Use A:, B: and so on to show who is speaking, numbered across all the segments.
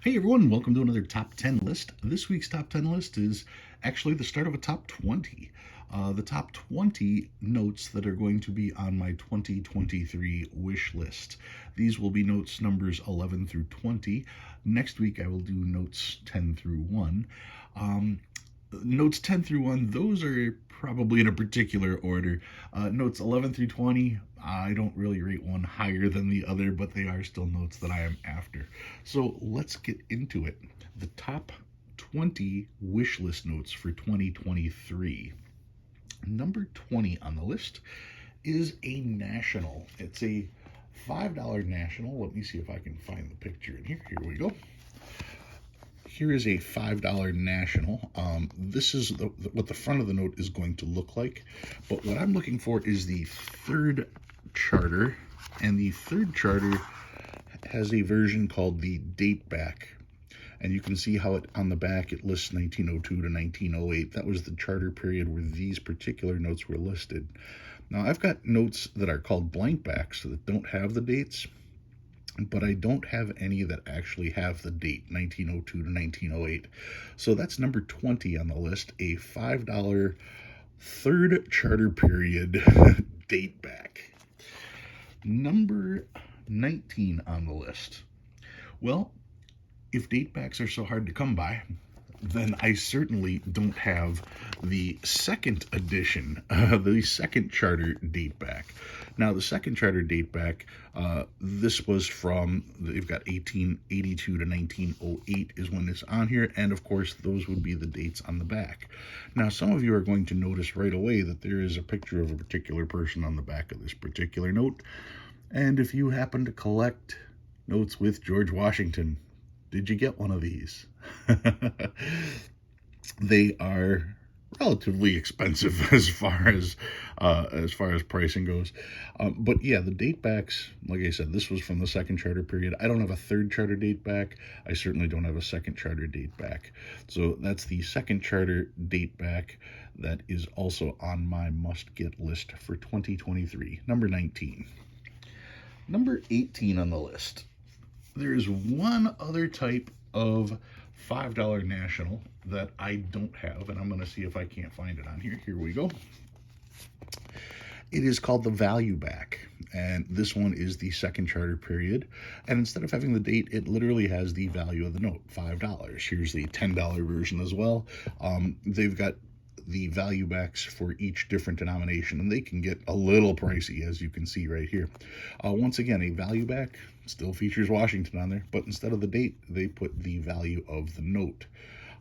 A: Hey everyone, welcome to another top 10 list. This week's top 10 list is actually the start of a top 20. The top 20 notes that are going to be on my 2023 wish list. These will be notes numbers 11 through 20. Next week I will do notes 10 through 1. Notes 10 through 1, those are probably in a particular order. Notes 11 through 20, I don't really rate one higher than the other, but they are still notes that I am after. So let's get into it. The top 20 wish list notes for 2023. Number 20 on the list is a national. It's a $5 national. Let me see if I can find the picture in here. Here we go. Here is a $5 national. This is what the front of the note is going to look like. But what I'm looking for is the third charter. And the third charter has a version called the date back. And you can see how on the back it lists 1902 to 1908. That was the charter period where these particular notes were listed. Now I've got notes that are called blank backs that don't have the dates, but I don't have any that actually have the date, 1902 to 1908. So that's number 20 on the list, a $5 third charter period date back. Number 19 on the list. Well, if date backs are so hard to come by, then I certainly don't have the second edition, the second charter date back. Now, the second charter date back, this was from, they've got 1882 to 1908 is when it's on here, and of course, those would be the dates on the back. Now, some of you are going to notice right away that there is a picture of a particular person on the back of this particular note, and if you happen to collect notes with George Washington, did you get one of these? They are relatively expensive as far as pricing goes. But yeah, the date backs, like I said, this was from the second charter period. I don't have a third charter date back. I certainly don't have a second charter date back. So that's the second charter date back that is also on my must-get list for 2023. Number 19. Number 18 on the list. There's one other type of $5 national that I don't have, and I'm going to see if I can't find it on here. Here we go. It is called the value back, and this one is the second charter period, and instead of having the date, it literally has the value of the note, $5. Here's the $10 version as well. They've got the value backs for each different denomination, and they can get a little pricey, as you can see right here. Once again, a value back still features Washington on there, but instead of the date, they put the value of the note.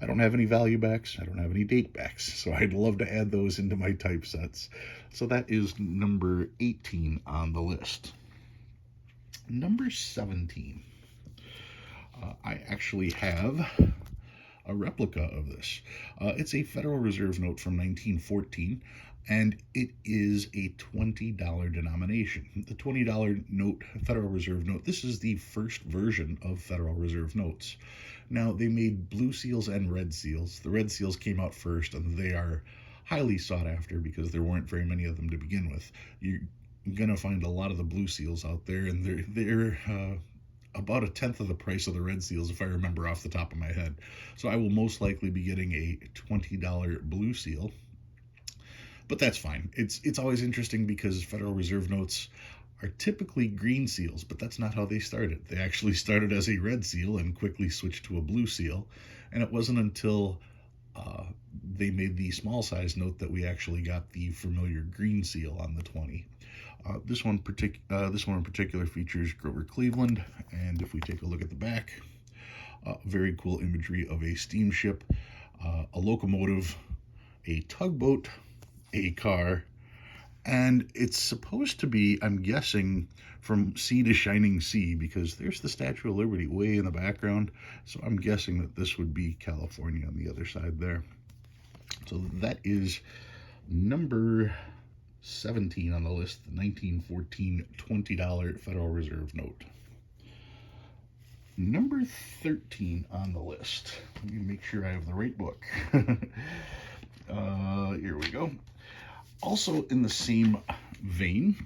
A: I don't have any value backs, I don't have any date backs, so I'd love to add those into my typesets. So that is number 18 on the list. Number 17. I actually have a replica of this. It's a Federal Reserve note from 1914, and it is a $20 denomination. The $20 note, Federal Reserve note, this is the first version of Federal Reserve notes. Now, they made blue seals and red seals. The red seals came out first, and they are highly sought after because there weren't very many of them to begin with. You're gonna find a lot of the blue seals out there, and they're about a tenth of the price of the red seals, if I remember off the top of my head. So I will most likely be getting a $20 blue seal, but that's fine. It's always interesting because Federal Reserve notes are typically green seals, but that's not how they started. They actually started as a red seal and quickly switched to a blue seal, and it wasn't until they made the small size note that we actually got the familiar green seal on the 20. This one in particular features Grover Cleveland, and if we take a look at the back, very cool imagery of a steamship, a locomotive, a tugboat, a car, and it's supposed to be, I'm guessing, from sea to shining sea, because there's the Statue of Liberty way in the background, so I'm guessing that this would be California on the other side there. So that is number 17 on the list, the 1914 $20 Federal Reserve note. Number 13 on the list. Let me make sure I have the right book. Here we go. Also in the same vein,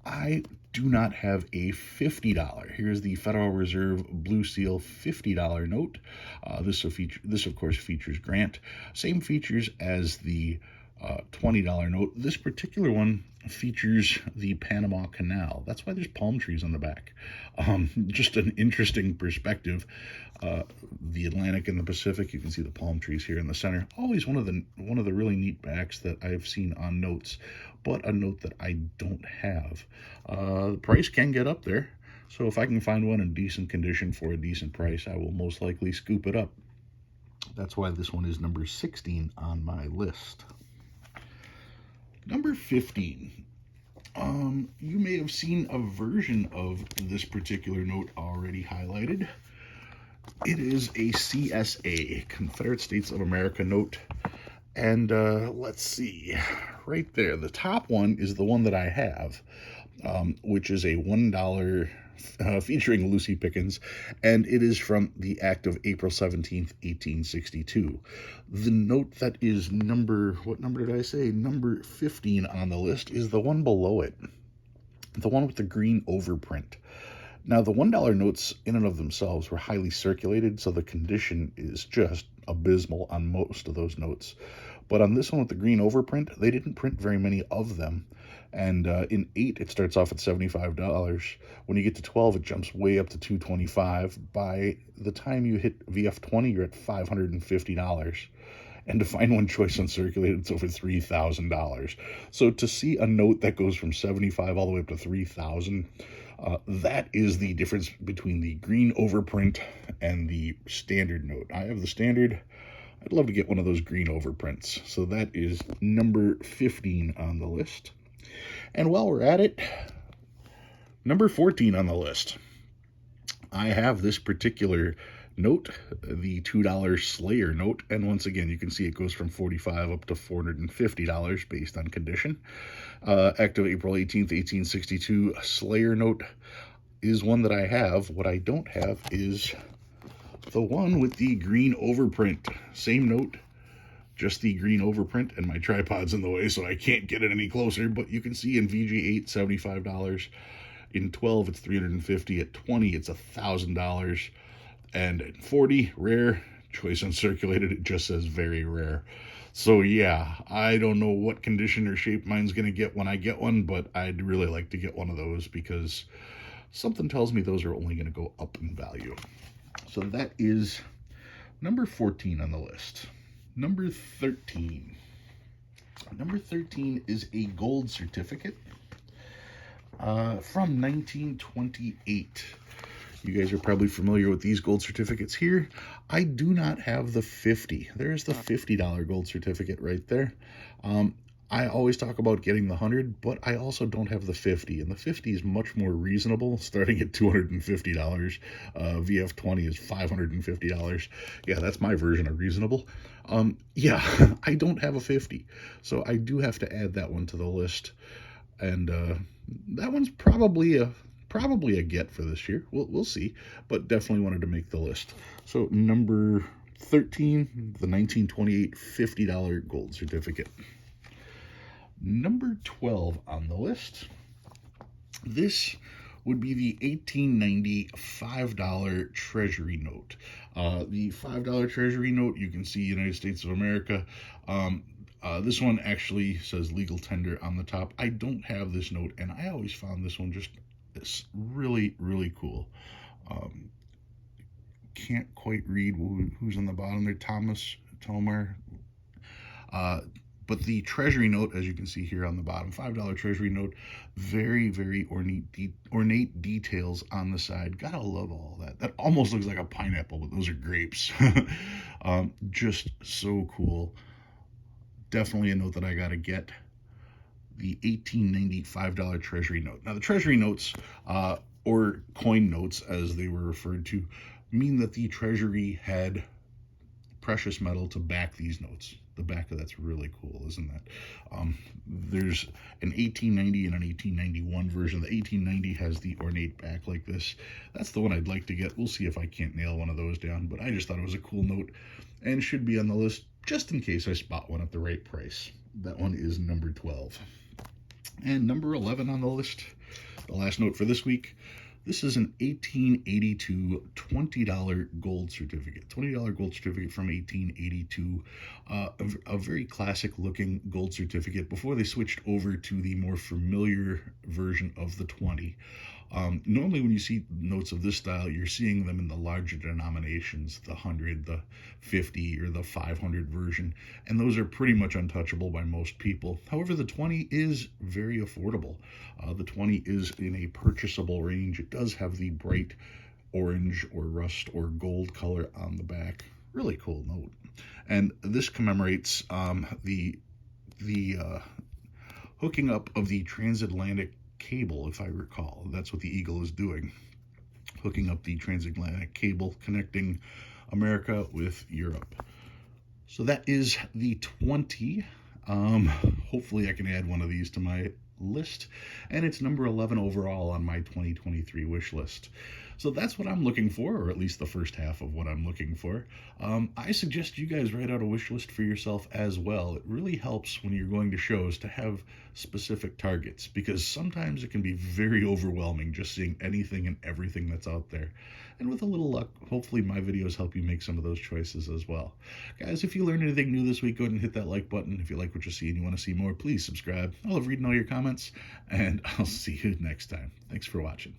A: I do not have a $50. Here's the Federal Reserve Blue Seal $50 note. This of course features Grant. Same features as the $20 note. This particular one features the Panama Canal. That's why there's palm trees on the back. Just an interesting perspective. The Atlantic and the Pacific. You can see the palm trees here in the center. Always one of the really neat backs that I've seen on notes, but a note that I don't have. The price can get up there, so if I can find one in decent condition for a decent price, I will most likely scoop it up. That's why this one is number 16 on my list. Number 15. You may have seen a version of this particular note already highlighted. It is a CSA, Confederate States of America note. And let's see, right there, the top one is the one that I have, which is a $1 featuring Lucy Pickens, and it is from the act of April 17th, 1862. The note that is what number did I say? Number 15 on the list is the one below it, the one with the green overprint. Now, the $1 notes in and of themselves were highly circulated, so the condition is just abysmal on most of those notes. But on this one with the green overprint, they didn't print very many of them. And in 8, it starts off at $75. When you get to 12, it jumps way up to $225. By the time you hit VF20, you're at $550. And to find one choice uncirculated, it's over $3,000. So to see a note that goes from 75 all the way up to 3,000, that is the difference between the green overprint and the standard note. I have the standard. I'd love to get one of those green overprints. So that is number 15 on the list. And while we're at it, number 14 on the list. I have this particular note, the $2 Slayer note, and once again, you can see it goes from $45 up to $450 based on condition. Act of April 18th, 1862 Slayer note is one that I have. What I don't have is the one with the green overprint. Same note, just the green overprint, and my tripod's in the way, so I can't get it any closer, but you can see in VG8, $75. In 12, it's $350. At 20, it's $1,000. And at 40, rare, choice uncirculated, it just says very rare. So yeah, I don't know what condition or shape mine's going to get when I get one, but I'd really like to get one of those because something tells me those are only going to go up in value. So that is number 14 on the list. Number 13. Number 13 is a gold certificate from 1928. You guys are probably familiar with these gold certificates here. I do not have the 50. There's the $50 gold certificate right there. I always talk about getting the 100, but I also don't have the 50. And the 50 is much more reasonable, starting at $250. VF20 is $550. Yeah, that's my version of reasonable. Yeah, I don't have a 50. So I do have to add that one to the list. And that one's probably a get for this year. We'll see, but definitely wanted to make the list. So number 13, the 1928 $50 gold certificate. Number 12 on the list. This would be the 1890 $5 Treasury note. The $5 Treasury note, you can see United States of America. This one actually says legal tender on the top. I don't have this note, and I always found this one just really, really cool. Can't quite read who's on the bottom there. Thomas Tomer. But the Treasury note, as you can see here on the bottom, $5 Treasury note, very, very ornate details on the side. Gotta love all that. That almost looks like a pineapple, but those are grapes. Just so cool. Definitely a note that I gotta get. The 1890 $5 Treasury note. Now, the Treasury notes, or coin notes as they were referred to, mean that the Treasury had precious metal to back these notes. The back of that's really cool, isn't that? There's an 1890 and an 1891 version. The 1890 has the ornate back like this. That's the one I'd like to get. We'll see if I can't nail one of those down, but I just thought it was a cool note and should be on the list just in case I spot one at the right price. That one is number 12. And number 11 on the list, The last note for this week, this is an 1882 $20 gold certificate. $20 gold certificate from 1882. A very classic looking gold certificate before they switched over to the more familiar version of the 20. Normally when you see notes of this style, you're seeing them in the larger denominations, the 100, the 50, or the 500 version, and those are pretty much untouchable by most people. However, the 20 is very affordable. The 20 is in a purchasable range. It does have the bright orange or rust or gold color on the back. Really cool note. And this commemorates the hooking up of the transatlantic cable, if I recall. That's what the eagle is doing, hooking up the transatlantic cable connecting America with Europe. So that is the 20. Hopefully I can add one of these to my list, and it's number 11 overall on my 2023 wish list. So that's what I'm looking for, or at least the first half of what I'm looking for. I suggest you guys write out a wish list for yourself as well. It really helps when you're going to shows to have specific targets, because sometimes it can be very overwhelming just seeing anything and everything that's out there. And with a little luck, hopefully my videos help you make some of those choices as well. Guys, if you learned anything new this week, go ahead and hit that like button. If you like what you see and you want to see more, please subscribe. I love reading all your comments, and I'll see you next time. Thanks for watching.